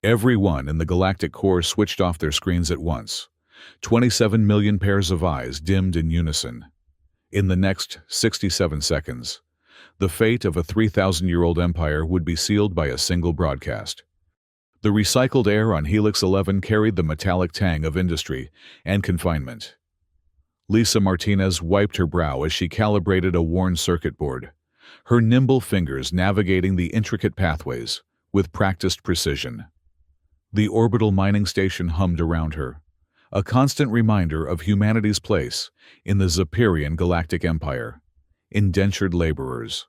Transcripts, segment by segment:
Everyone in the Galactic Core switched off their screens at once. 27 million pairs of eyes dimmed in unison. In the next 67 seconds, the fate of a 3,000-year-old empire would be sealed by a single broadcast. The recycled air on Helix 11 carried the metallic tang of industry and confinement. Lisa Martinez wiped her brow as she calibrated a worn circuit board, her nimble fingers navigating the intricate pathways with practiced precision. The orbital mining station hummed around her, a constant reminder of humanity's place in the Zephyrian galactic empire. Indentured laborers,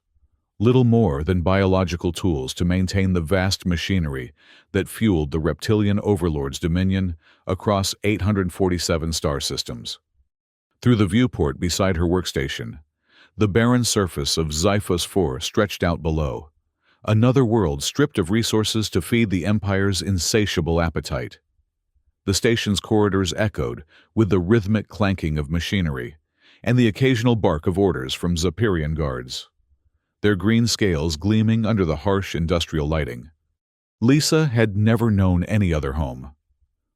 little more than biological tools to maintain the vast machinery that fueled the reptilian overlord's dominion across 847 star systems. Through the viewport beside her workstation, the barren surface of Xiphos 4 stretched out below, another world stripped of resources to feed the Empire's insatiable appetite. The station's corridors echoed with the rhythmic clanking of machinery and the occasional bark of orders from Zephyrian guards, their green scales gleaming under the harsh industrial lighting. Lisa had never known any other home.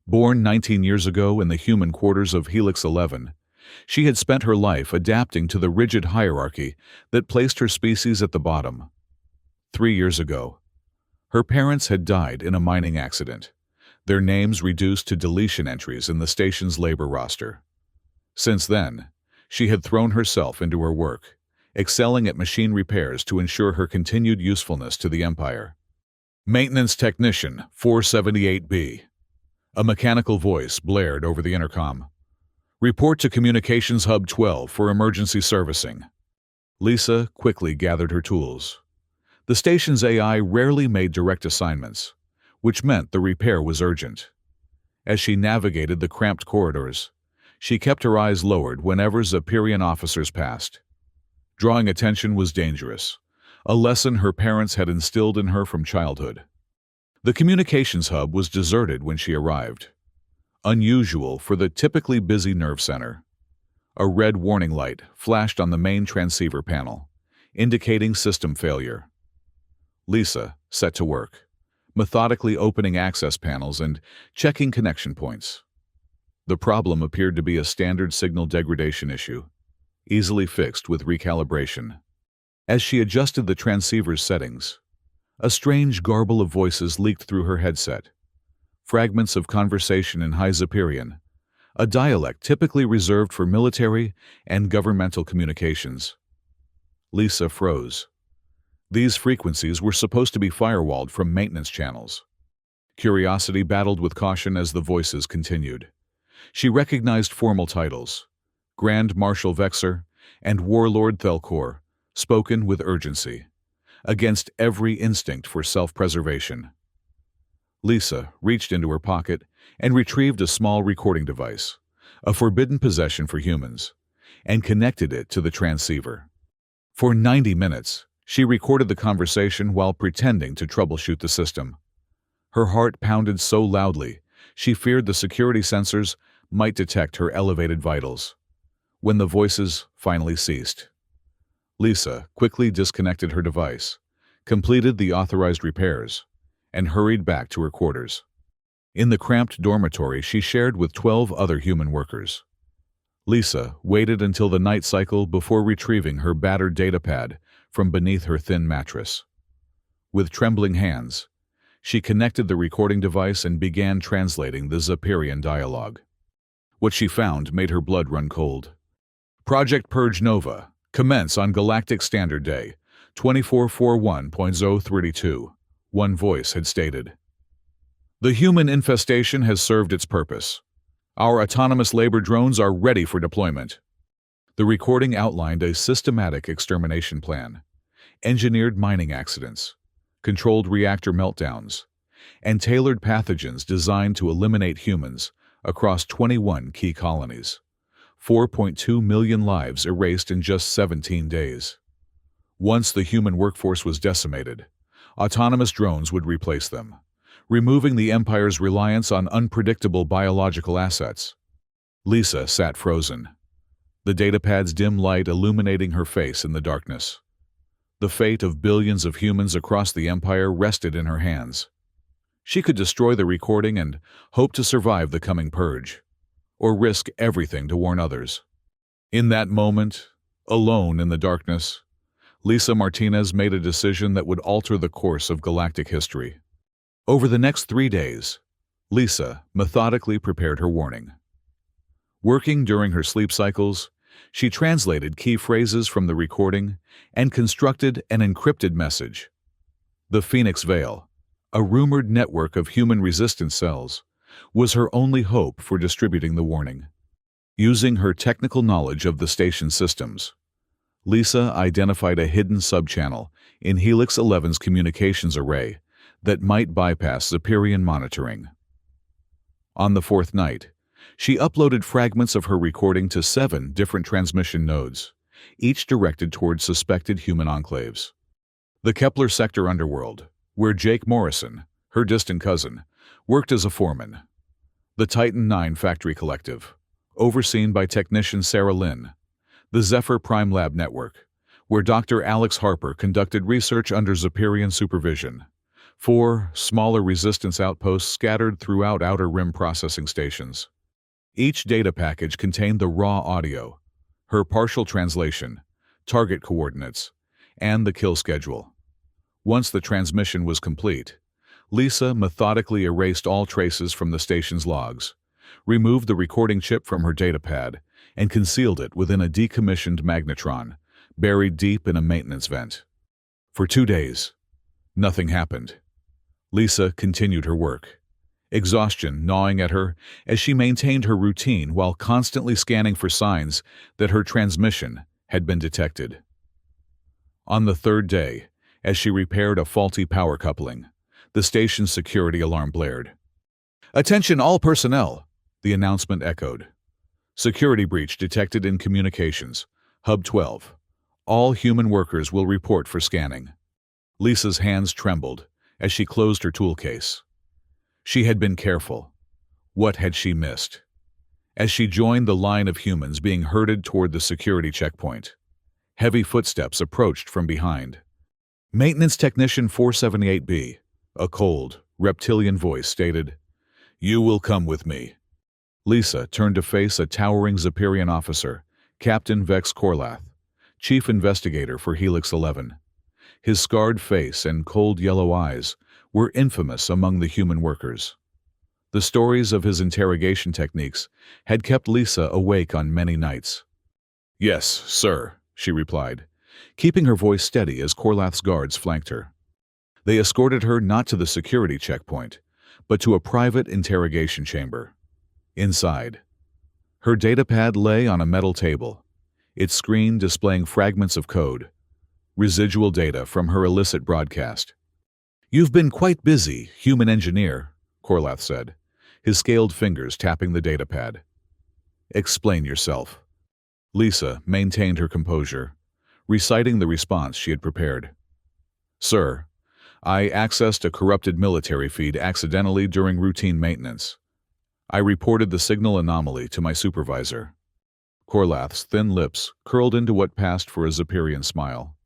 Born 19 years ago in the human quarters of Helix 11, she had spent her life adapting to the rigid hierarchy that placed her species at the bottom. 3 years ago, her parents had died in a mining accident, their names reduced to deletion entries in the station's labor roster. Since then, she had thrown herself into her work, excelling at machine repairs to ensure her continued usefulness to the Empire. Maintenance Technician 478B. A mechanical voice blared over the intercom. Report to Communications Hub 12 for emergency servicing. Lisa quickly gathered her tools. The station's AI rarely made direct assignments, which meant the repair was urgent. As she navigated the cramped corridors, she kept her eyes lowered whenever Zephyrian officers passed. Drawing attention was dangerous, a lesson her parents had instilled in her from childhood. The communications hub was deserted when she arrived, unusual for the typically busy nerve center. A red warning light flashed on the main transceiver panel, indicating system failure. Lisa set to work, methodically opening access panels and checking connection points. The problem appeared to be a standard signal degradation issue, easily fixed with recalibration. As she adjusted the transceiver's settings, a strange garble of voices leaked through her headset, fragments of conversation in High Zephyrian, a dialect typically reserved for military and governmental communications. Lisa froze. These frequencies were supposed to be firewalled from maintenance channels. Curiosity battled with caution as the voices continued. She recognized formal titles, Grand Marshal Vexer and Warlord Thelcor, spoken with urgency, against every instinct for self-preservation. Lisa reached into her pocket and retrieved a small recording device, a forbidden possession for humans, and connected it to the transceiver. For 90 minutes, she recorded the conversation while pretending to troubleshoot the system. Her heart pounded so loudly, she feared the security sensors might detect her elevated vitals. When the voices finally ceased, Lisa quickly disconnected her device, completed the authorized repairs, and hurried back to her quarters. In the cramped dormitory she shared with 12 other human workers, Lisa waited until the night cycle before retrieving her battered datapad from beneath her thin mattress. With trembling hands, she connected the recording device and began translating the Zephyrian dialogue. What she found made her blood run cold. Project Purge Nova, commence on Galactic Standard Day, 2441.032, one voice had stated. The human infestation has served its purpose. Our autonomous labor drones are ready for deployment. The recording outlined a systematic extermination plan, engineered mining accidents, controlled reactor meltdowns, and tailored pathogens designed to eliminate humans across 21 key colonies. 4.2 million lives erased in just 17 days. Once the human workforce was decimated, autonomous drones would replace them, removing the Empire's reliance on unpredictable biological assets. Lisa sat frozen, the datapad's dim light illuminating her face in the darkness. The fate of billions of humans across the Empire rested in her hands. She could destroy the recording and hope to survive the coming purge, or risk everything to warn others. In that moment, alone in the darkness, Lisa Martinez made a decision that would alter the course of galactic history. Over the next 3 days, Lisa methodically prepared her warning. Working during her sleep cycles, she translated key phrases from the recording and constructed an encrypted message. The Phoenix Veil, a rumored network of human resistance cells, was her only hope for distributing the warning. Using her technical knowledge of the station systems, Lisa identified a hidden subchannel in Helix 11's communications array that might bypass Zephyrian monitoring. On the 4th night, she uploaded fragments of her recording to 7 different transmission nodes, each directed towards suspected human enclaves. The Kepler sector underworld, where Jake Morrison, her distant cousin, worked as a foreman. The Titan 9 factory collective, overseen by technician Sarah Lynn. The Zephyr Prime Lab network, where Dr. Alex Harper conducted research under Zephyrian supervision. 4 smaller resistance outposts scattered throughout Outer Rim processing stations. Each data package contained the raw audio, her partial translation, target coordinates, and the kill schedule. Once the transmission was complete, Lisa methodically erased all traces from the station's logs, removed the recording chip from her datapad, and concealed it within a decommissioned magnetron, buried deep in a maintenance vent. For 2 days, nothing happened. Lisa continued her work, exhaustion gnawing at her as she maintained her routine while constantly scanning for signs that her transmission had been detected. On the 3rd day, as she repaired a faulty power coupling, the station's security alarm blared. "Attention all personnel," the announcement echoed. "Security breach detected in communications. Hub 12. All human workers will report for scanning." Lisa's hands trembled as she closed her tool case. She had been careful. What had she missed? As she joined the line of humans being herded toward the security checkpoint, heavy footsteps approached from behind. Maintenance Technician 478B, a cold, reptilian voice stated, "You will come with me." Lisa turned to face a towering Zephyrian officer, Captain Vex Korlath, chief investigator for Helix 11. His scarred face and cold yellow eyes were infamous among the human workers. The stories of his interrogation techniques had kept Lisa awake on many nights. "Yes, sir," she replied, keeping her voice steady as Korlath's guards flanked her. They escorted her not to the security checkpoint, but to a private interrogation chamber. Inside, her datapad lay on a metal table, its screen displaying fragments of code, residual data from her illicit broadcast. "You've been quite busy, human engineer," Korlath said, his scaled fingers tapping the datapad. "Explain yourself." Lisa maintained her composure, reciting the response she had prepared. "Sir, I accessed a corrupted military feed accidentally during routine maintenance. I reported the signal anomaly to my supervisor." Korlath's thin lips curled into what passed for a Zephyrian smile.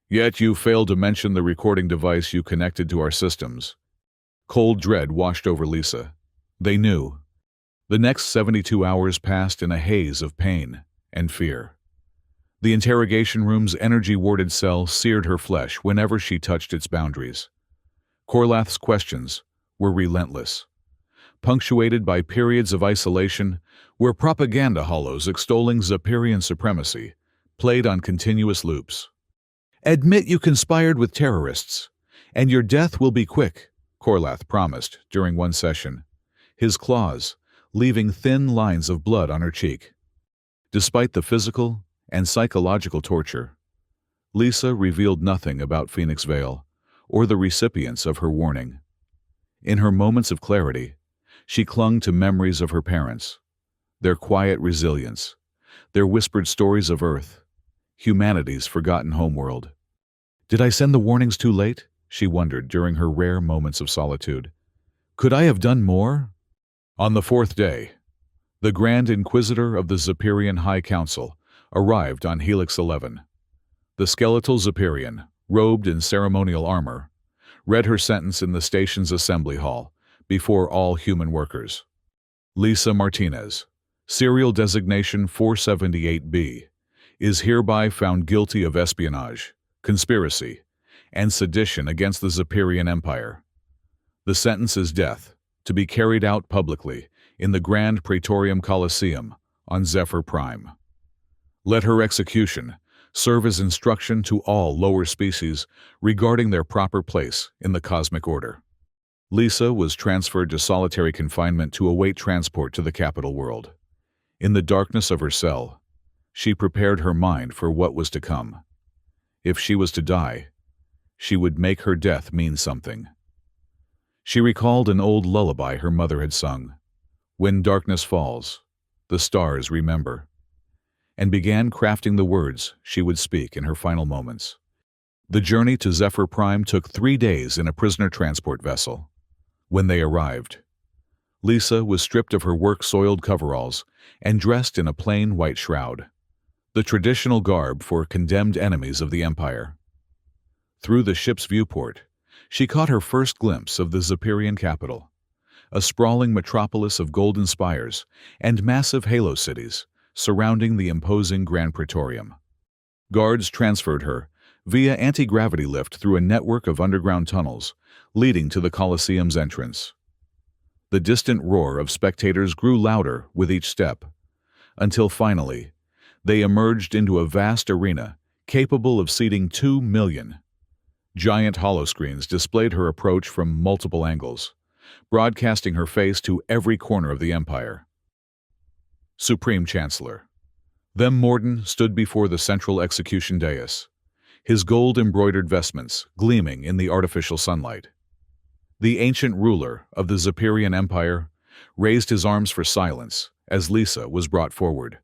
"Yet you failed to mention the recording device you connected to our systems." Cold dread washed over Lisa. They knew. The next 72 hours passed in a haze of pain and fear. The interrogation room's energy-warded cell seared her flesh whenever she touched its boundaries. Korlath's questions were relentless, punctuated by periods of isolation where propaganda hollows extolling Zephyrian supremacy played on continuous loops. "Admit you conspired with terrorists, and your death will be quick," Korlath promised during one session, his claws leaving thin lines of blood on her cheek. Despite the physical and psychological torture, Lisa revealed nothing about Phoenix Veil or the recipients of her warning. In her moments of clarity, she clung to memories of her parents, their quiet resilience, their whispered stories of Earth, humanity's forgotten homeworld. "Did I send the warnings too late?" she wondered during her rare moments of solitude. "Could I have done more?" On the 4th day, the Grand Inquisitor of the Zephyrian High Council arrived on Helix 11. The skeletal Zephyrian, robed in ceremonial armor, read her sentence in the station's assembly hall, before all human workers. Lisa Martinez, serial designation 478B, is hereby found guilty of espionage, conspiracy, and sedition against the Zephyrian Empire. The sentence is death, to be carried out publicly in the Grand Praetorium Colosseum on Zephyr Prime. Let her execution serve as instruction to all lower species regarding their proper place in the cosmic order. Lisa was transferred to solitary confinement to await transport to the capital world. In the darkness of her cell, she prepared her mind for what was to come. If she was to die, she would make her death mean something. She recalled an old lullaby her mother had sung, "When darkness falls, the stars remember," and began crafting the words she would speak in her final moments. The journey to Zephyr Prime took 3 days in a prisoner transport vessel. When they arrived, Lisa was stripped of her work-soiled coveralls and dressed in a plain white shroud, the traditional garb for condemned enemies of the Empire. Through the ship's viewport, she caught her first glimpse of the Zephyrian capital, a sprawling metropolis of golden spires and massive halo cities surrounding the imposing Grand Praetorium. Guards transferred her via anti-gravity lift through a network of underground tunnels leading to the Colosseum's entrance. The distant roar of spectators grew louder with each step, until finally, they emerged into a vast arena capable of seating 2 million. Giant holoscreens displayed her approach from multiple angles, broadcasting her face to every corner of the Empire. Supreme Chancellor. Them Morden stood before the central execution dais, his gold-embroidered vestments gleaming in the artificial sunlight. The ancient ruler of the Zephyrian Empire raised his arms for silence as Lisa was brought forward,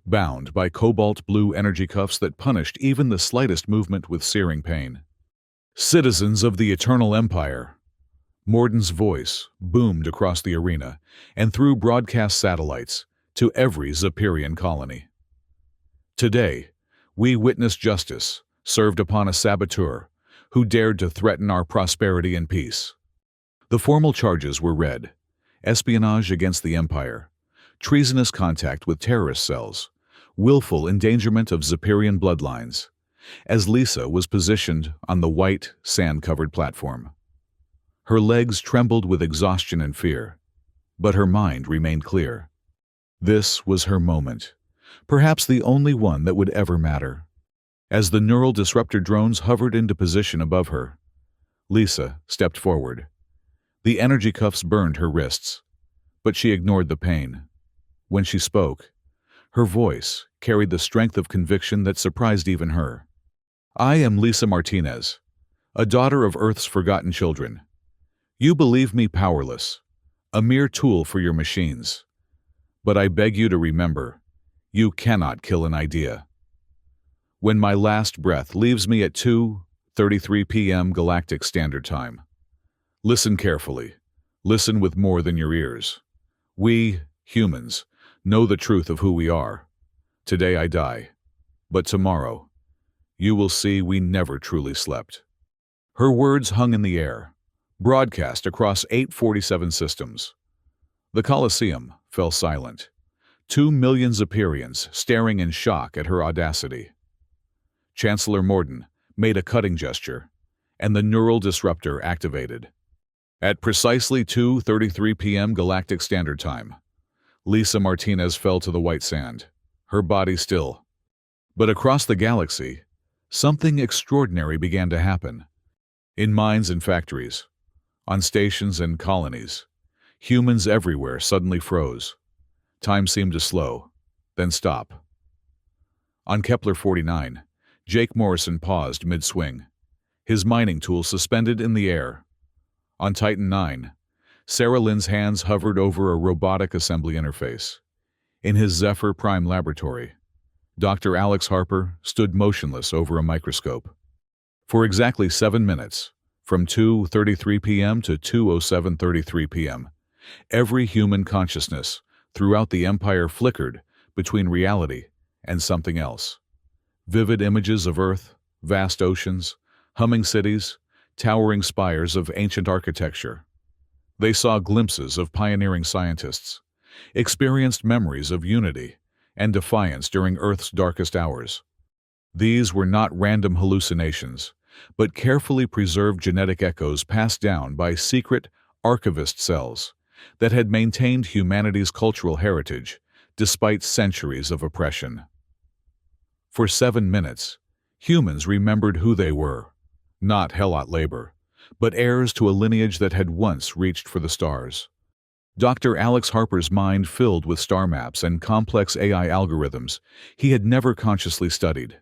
bound by cobalt-blue energy cuffs that punished even the slightest movement with searing pain. "Citizens of the Eternal Empire," Morden's voice boomed across the arena and through broadcast satellites to every Zephyrian colony. "Today, we witness justice served upon a saboteur who dared to threaten our prosperity and peace." The formal charges were read: espionage against the Empire, treasonous contact with terrorist cells, willful endangerment of Zephyrian bloodlines, as Lisa was positioned on the white, sand-covered platform. Her legs trembled with exhaustion and fear, but her mind remained clear. This was her moment, perhaps the only one that would ever matter. As the neural disruptor drones hovered into position above her, Lisa stepped forward. The energy cuffs burned her wrists, but she ignored the pain. When she spoke, her voice carried the strength of conviction that surprised even her. "I am Lisa Martinez, a daughter of Earth's forgotten children. You believe me powerless, a mere tool for your machines. But I beg you to remember, you cannot kill an idea. When my last breath leaves me at 2:33 p.m. Galactic Standard Time, listen carefully. Listen with more than your ears. We, humans, know the truth of who we are. Today I die, but tomorrow, you will see we never truly slept." Her words hung in the air, broadcast across 847 systems. The Colosseum fell silent, 2 million Zephyrians staring in shock at her audacity. Chancellor Morden made a cutting gesture, and the neural disruptor activated. At precisely 2:33 p.m. Galactic Standard Time, Lisa Martinez fell to the white sand, her body still. But across the galaxy, something extraordinary began to happen. In mines and factories, on stations and colonies, humans everywhere suddenly froze. Time seemed to slow, then stop. On Kepler 49, Jake Morrison paused mid-swing, his mining tool suspended in the air. On Titan 9, Sarah Lynn's hands hovered over a robotic assembly interface. In his Zephyr Prime laboratory, Dr. Alex Harper stood motionless over a microscope. For exactly 7 minutes, from 2:33 p.m. to 2:07:33 p.m., every human consciousness throughout the Empire flickered between reality and something else. Vivid images of Earth, vast oceans, humming cities, towering spires of ancient architecture. They saw glimpses of pioneering scientists, experienced memories of unity and defiance during Earth's darkest hours. These were not random hallucinations, but carefully preserved genetic echoes passed down by secret archivist cells that had maintained humanity's cultural heritage despite centuries of oppression. For 7 minutes, humans remembered who they were, not Helot labor, but heirs to a lineage that had once reached for the stars. Dr. Alex Harper's mind filled with star maps and complex AI algorithms he had never consciously studied.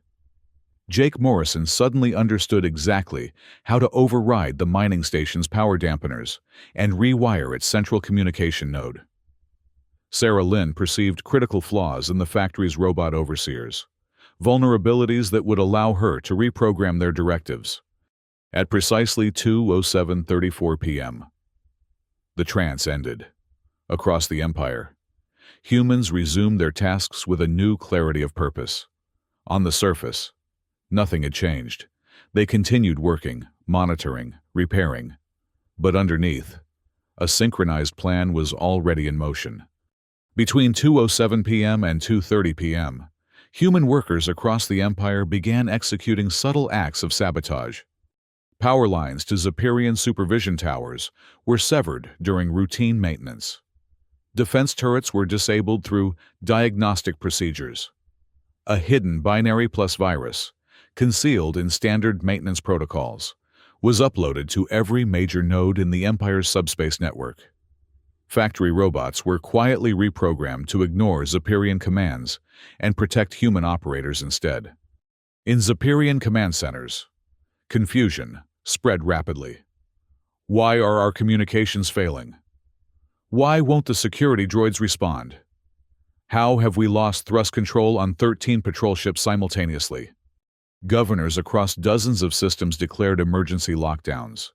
Jake Morrison suddenly understood exactly how to override the mining station's power dampeners and rewire its central communication node. Sarah Lynn perceived critical flaws in the factory's robot overseers, vulnerabilities that would allow her to reprogram their directives. At precisely 2:07:34 p.m., the trance ended. Across the Empire, humans resumed their tasks with a new clarity of purpose. On the surface, nothing had changed. They continued working, monitoring, repairing. But underneath, a synchronized plan was already in motion. Between 2:07 p.m. and 2:30 p.m., human workers across the Empire began executing subtle acts of sabotage. Power lines to Zephyrian supervision towers were severed during routine maintenance. Defense turrets were disabled through diagnostic procedures. A hidden binary plus virus, concealed in standard maintenance protocols, was uploaded to every major node in the Empire's subspace network. Factory robots were quietly reprogrammed to ignore Zephyrian commands and protect human operators instead. In Zephyrian command centers, confusion spread rapidly. Why are our communications failing? Why won't the security droids respond? How have we lost thrust control on 13 patrol ships simultaneously? Governors across dozens of systems declared emergency lockdowns,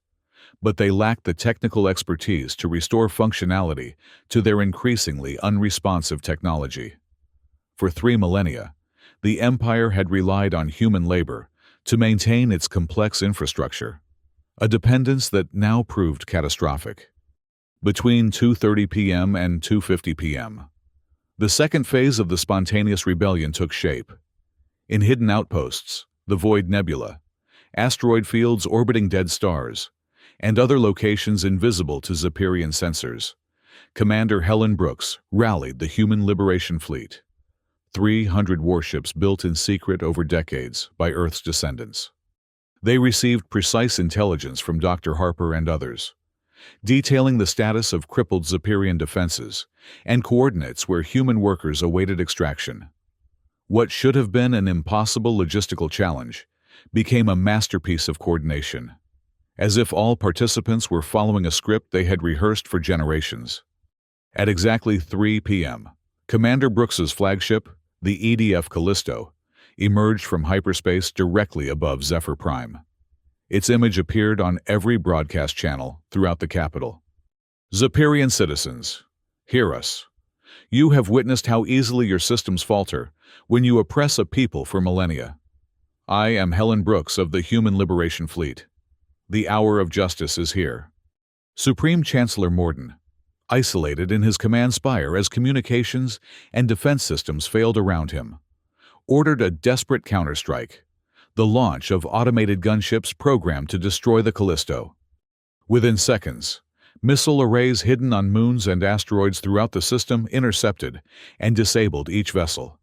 but they lacked the technical expertise to restore functionality to their increasingly unresponsive technology. For 3 millennia, the Empire had relied on human labor to maintain its complex infrastructure, a dependence that now proved catastrophic. Between 2:30 p.m. and 2:50 p.m., the second phase of the spontaneous rebellion took shape. In hidden outposts, the Void Nebula, asteroid fields orbiting dead stars, and other locations invisible to Zephyrian sensors, Commander Helen Brooks rallied the Human Liberation Fleet, 300 warships built in secret over decades by Earth's descendants. They received precise intelligence from Dr. Harper and others, detailing the status of crippled Zephyrian defenses and coordinates where human workers awaited extraction. What should have been an impossible logistical challenge became a masterpiece of coordination, as if all participants were following a script they had rehearsed for generations. At exactly 3 p.m., Commander Brooks's flagship, the EDF Callisto, emerged from hyperspace directly above Zephyr Prime. Its image appeared on every broadcast channel throughout the capital. Zephyrian citizens, hear us. You have witnessed how easily your systems falter when you oppress a people for millennia. I am Helen Brooks of the Human Liberation Fleet. The hour of justice is here. Supreme Chancellor Morden, isolated in his command spire as communications and defense systems failed around him, ordered a desperate counterstrike, the launch of automated gunships programmed to destroy the Callisto. Within seconds, missile arrays hidden on moons and asteroids throughout the system intercepted and disabled each vessel.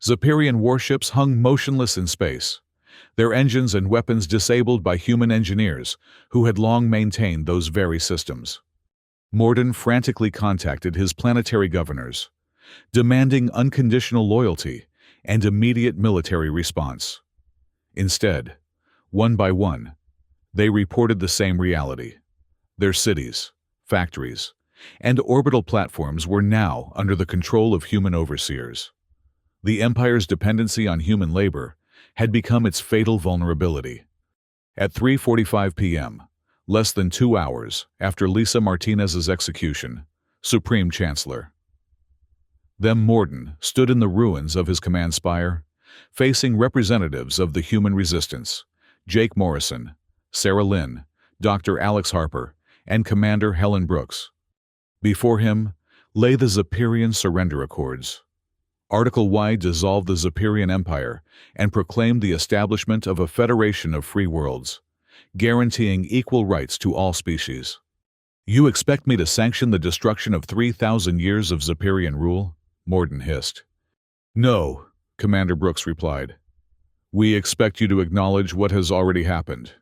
Zephyrian warships hung motionless in space, their engines and weapons disabled by human engineers who had long maintained those very systems. Morden frantically contacted his planetary governors, demanding unconditional loyalty and immediate military response. Instead, one by one, they reported the same reality. Their cities, factories, and orbital platforms were now under the control of human overseers. The Empire's dependency on human labor had become its fatal vulnerability. At 3:45 p.m., less than 2 hours after Lisa Martinez's execution, Supreme Chancellor, Morden stood in the ruins of his command spire, facing representatives of the human resistance, Jake Morrison, Sarah Lynn, Dr. Alex Harper, and Commander Helen Brooks. Before him lay the Zephyrian Surrender Accords. Article Y dissolved the Zephyrian Empire and proclaimed the establishment of a federation of free worlds, guaranteeing equal rights to all species. "You expect me to sanction the destruction of 3,000 years of Zephyrian rule?" Morden hissed. "No," Commander Brooks replied. "We expect you to acknowledge what has already happened.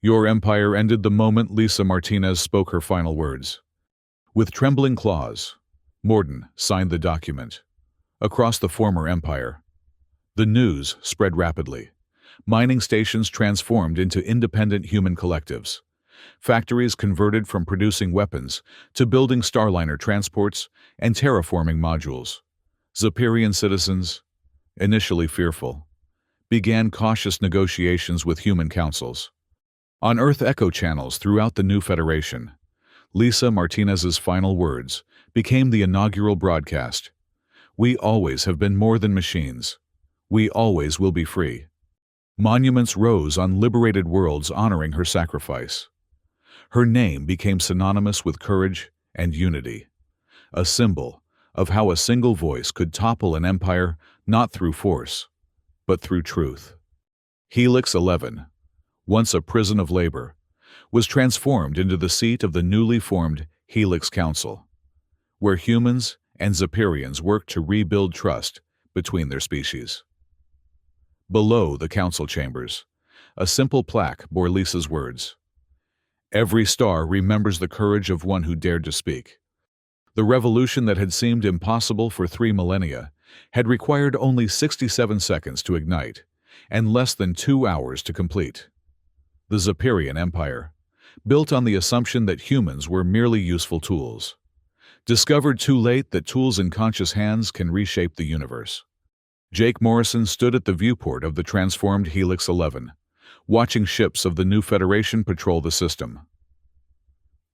Your empire ended the moment Lisa Martinez spoke her final words." With trembling claws, Morden signed the document. Across the former empire, the news spread rapidly. Mining stations transformed into independent human collectives. Factories converted from producing weapons to building Starliner transports and terraforming modules. Zephyrian citizens, initially fearful, began cautious negotiations with human councils. On Earth echo channels throughout the new Federation, Lisa Martinez's final words became the inaugural broadcast. "We always have been more than machines. We always will be free." Monuments rose on liberated worlds honoring her sacrifice. Her name became synonymous with courage and unity, a symbol of how a single voice could topple an empire not through force, but through truth. Helix 11, once a prison of labor, was transformed into the seat of the newly formed Helix Council, where humans and Zephyrians worked to rebuild trust between their species. Below the council chambers, a simple plaque bore Lisa's words. "Every star remembers the courage of one who dared to speak." The revolution that had seemed impossible for 3 millennia had required only 67 seconds to ignite, and less than 2 hours to complete. The Zephyrian Empire, built on the assumption that humans were merely useful tools, discovered too late that tools in conscious hands can reshape the universe. Jake Morrison stood at the viewport of the transformed Helix 11, watching ships of the new Federation patrol the system.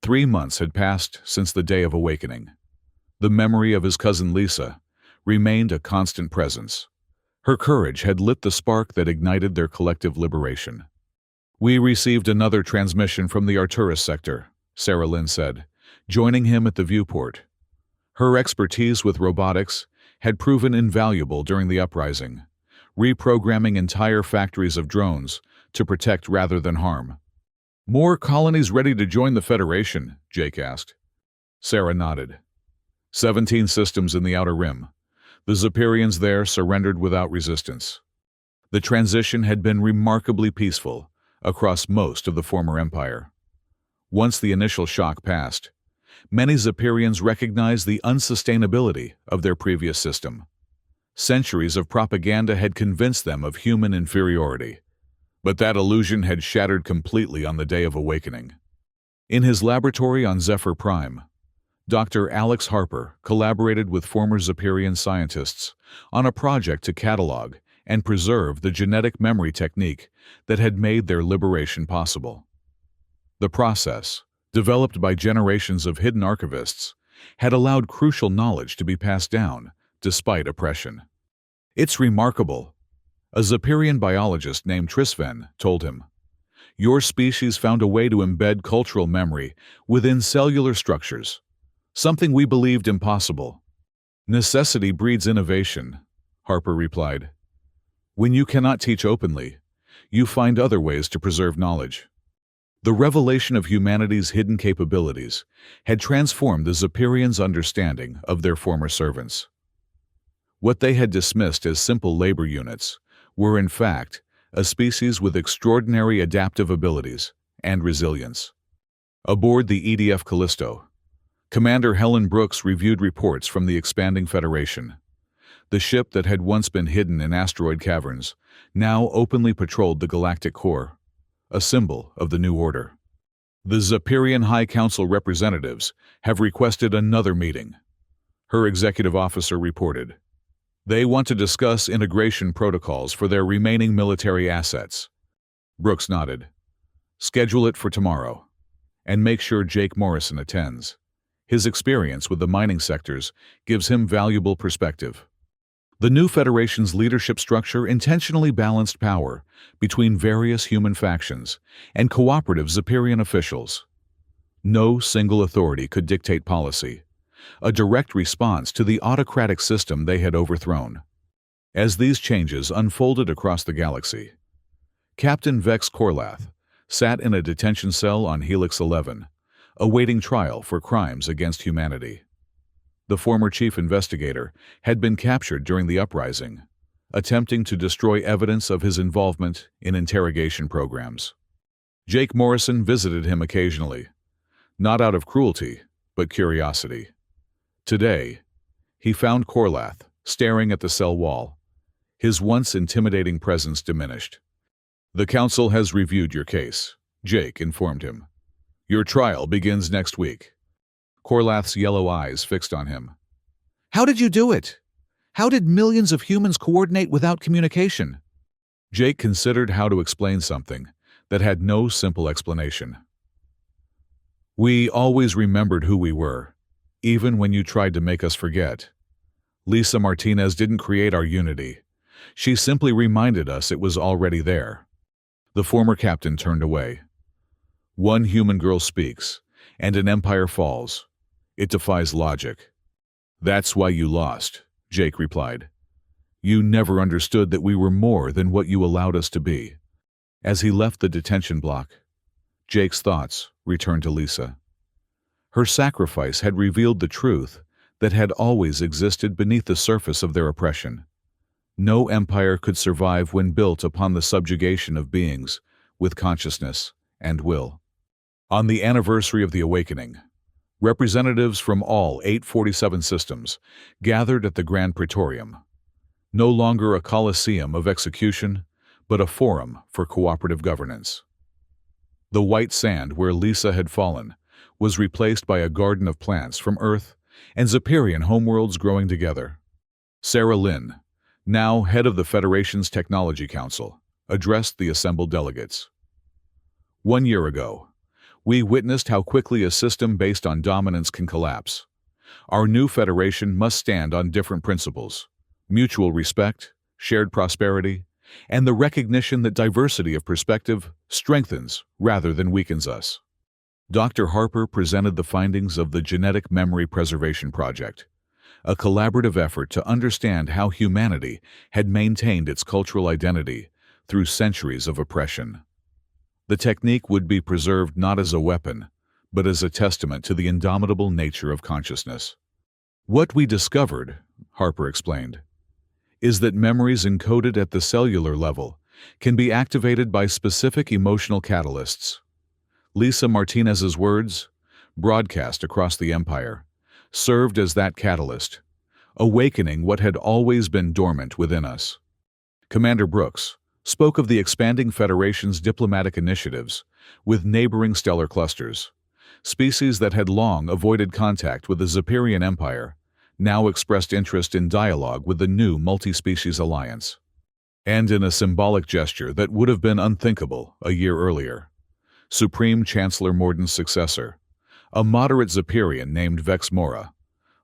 3 months had passed since the Day of Awakening. The memory of his cousin Lisa remained a constant presence. Her courage had lit the spark that ignited their collective liberation. "We received another transmission from the Arcturus sector," Sarah Lynn said, joining him at the viewport. Her expertise with robotics had proven invaluable during the uprising, reprogramming entire factories of drones to protect rather than harm. "More colonies ready to join the Federation?" Jake asked. Sarah nodded. 17 systems in the Outer Rim. The Zephyrians there surrendered without resistance. The transition had been remarkably peaceful across most of the former empire. Once the initial shock passed, many Zephyrians recognized the unsustainability of their previous system. Centuries of propaganda had convinced them of human inferiority, but that illusion had shattered completely on the Day of Awakening. In his laboratory on Zephyr Prime, Dr. Alex Harper collaborated with former Zephyrian scientists on a project to catalog and preserve the genetic memory technique that had made their liberation possible. The process, developed by generations of hidden archivists, had allowed crucial knowledge to be passed down despite oppression. "It's remarkable," a Zephyrian biologist named Trisven told him. "Your species found a way to embed cultural memory within cellular structures, something we believed impossible." "Necessity breeds innovation," Harper replied. "When you cannot teach openly, you find other ways to preserve knowledge." The revelation of humanity's hidden capabilities had transformed the Zephyrians' understanding of their former servants. What they had dismissed as simple labor units were, in fact, a species with extraordinary adaptive abilities and resilience. Aboard the EDF Callisto, Commander Helen Brooks reviewed reports from the expanding Federation. The ship that had once been hidden in asteroid caverns now openly patrolled the galactic core, a symbol of the new order. "The Zephyrian High Council representatives have requested another meeting," her executive officer reported. "They want to discuss integration protocols for their remaining military assets." Brooks nodded. "Schedule it for tomorrow, and make sure Jake Morrison attends. His experience with the mining sectors gives him valuable perspective." The new Federation's leadership structure intentionally balanced power between various human factions and cooperative Zephyrian officials. No single authority could dictate policy, a direct response to the autocratic system they had overthrown. As these changes unfolded across the galaxy, Captain Vex Korlath sat in a detention cell on Helix 11, awaiting trial for crimes against humanity. The former chief investigator had been captured during the uprising, attempting to destroy evidence of his involvement in interrogation programs. Jake Morrison visited him occasionally, not out of cruelty, but curiosity. Today, he found Korlath staring at the cell wall, his once intimidating presence diminished. "The council has reviewed your case," Jake informed him. "Your trial begins next week." Korlath's yellow eyes fixed on him. "How did you do it? How did millions of humans coordinate without communication?" Jake considered how to explain something that had no simple explanation. "We always remembered who we were, even when you tried to make us forget. Lisa Martinez didn't create our unity. She simply reminded us it was already there." The former captain turned away. "One human girl speaks, and an empire falls. It defies logic." "That's why you lost," Jake replied. "You never understood that we were more than what you allowed us to be." As he left the detention block, Jake's thoughts returned to Lisa. Her sacrifice had revealed the truth that had always existed beneath the surface of their oppression. No empire could survive when built upon the subjugation of beings with consciousness and will. On the anniversary of the awakening, representatives from all 847 systems gathered at the Grand Praetorium, no longer a coliseum of execution, but a forum for cooperative governance. The white sand where Lisa had fallen was replaced by a garden of plants from Earth and Zephyrian homeworlds growing together. Sarah Lynn, now head of the Federation's Technology Council, addressed the assembled delegates. "1 year ago, we witnessed how quickly a system based on dominance can collapse. Our new Federation must stand on different principles: mutual respect, shared prosperity, and the recognition that diversity of perspective strengthens rather than weakens us." Dr. Harper presented the findings of the Genetic Memory Preservation Project, a collaborative effort to understand how humanity had maintained its cultural identity through centuries of oppression. The technique would be preserved not as a weapon, but as a testament to the indomitable nature of consciousness. "What we discovered," Harper explained, "is that memories encoded at the cellular level can be activated by specific emotional catalysts. Lisa Martinez's words, broadcast across the empire, served as that catalyst, awakening what had always been dormant within us." Commander Brooks spoke of the expanding Federation's diplomatic initiatives with neighboring stellar clusters. Species that had long avoided contact with the Zephyrian Empire now expressed interest in dialogue with the new multi-species alliance. And in a symbolic gesture that would have been unthinkable a year earlier, Supreme Chancellor Morden's successor, a moderate Zephyrian named Vex Mora,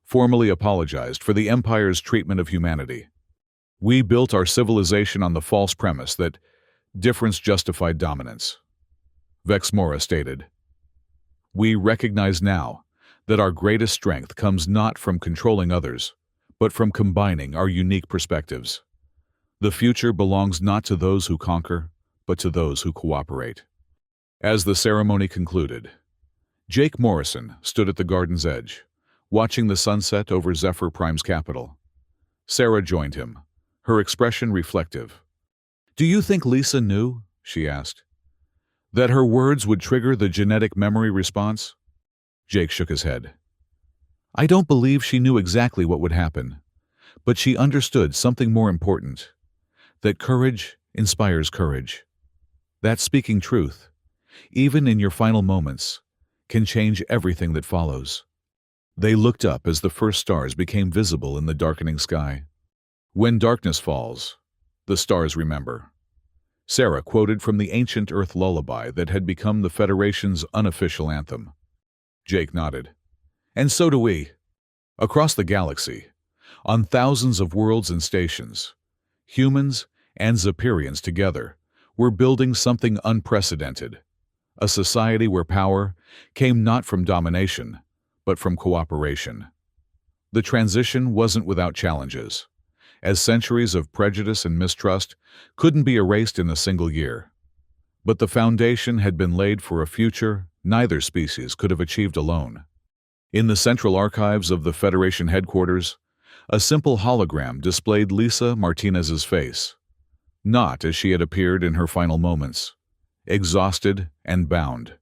formally apologized for the Empire's treatment of humanity. "We built our civilization on the false premise that difference justified dominance," Vex Mora stated. "We recognize now that our greatest strength comes not from controlling others, but from combining our unique perspectives. The future belongs not to those who conquer, but to those who cooperate." As the ceremony concluded, Jake Morrison stood at the garden's edge, watching the sunset over Zephyr Prime's capital. Sarah joined him, her expression reflective. "Do you think Lisa knew," she asked, "that her words would trigger the genetic memory response?" Jake shook his head. "I don't believe she knew exactly what would happen, but she understood something more important, that courage inspires courage. That speaking truth, even in your final moments, can change everything that follows." They looked up as the first stars became visible in the darkening sky. "When darkness falls, the stars remember." Sarah quoted from the ancient Earth lullaby that had become the Federation's unofficial anthem. Jake nodded. "And so do we." Across the galaxy, On thousands of worlds and stations, humans and Zephyrians together were building something unprecedented, a society where power came not from domination, but from cooperation. The transition wasn't without challenges, as centuries of prejudice and mistrust couldn't be erased in a single year. But the foundation had been laid for a future neither species could have achieved alone. In the central archives of the Federation headquarters, a simple hologram displayed Lisa Martinez's face, not as she had appeared in her final moments, exhausted and bound,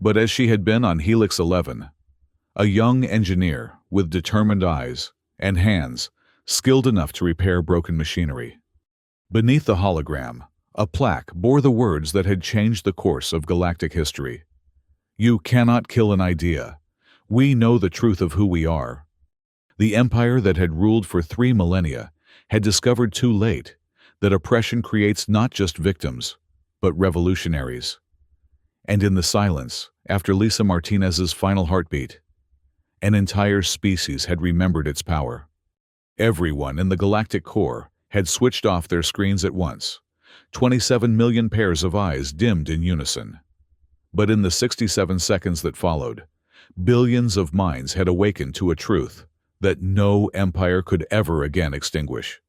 but as she had been on Helix 11, a young engineer with determined eyes and hands skilled enough to repair broken machinery. Beneath the hologram, a plaque bore the words that had changed the course of galactic history. "You cannot kill an idea. We know the truth of who we are." The empire that had ruled for 3 millennia had discovered too late that oppression creates not just victims, but revolutionaries. And in the silence, after Lisa Martinez's final heartbeat, an entire species had remembered its power. Everyone in the galactic core had switched off their screens at once. 27 million pairs of eyes dimmed in unison. But in the 67 seconds that followed, billions of minds had awakened to a truth that no empire could ever again extinguish.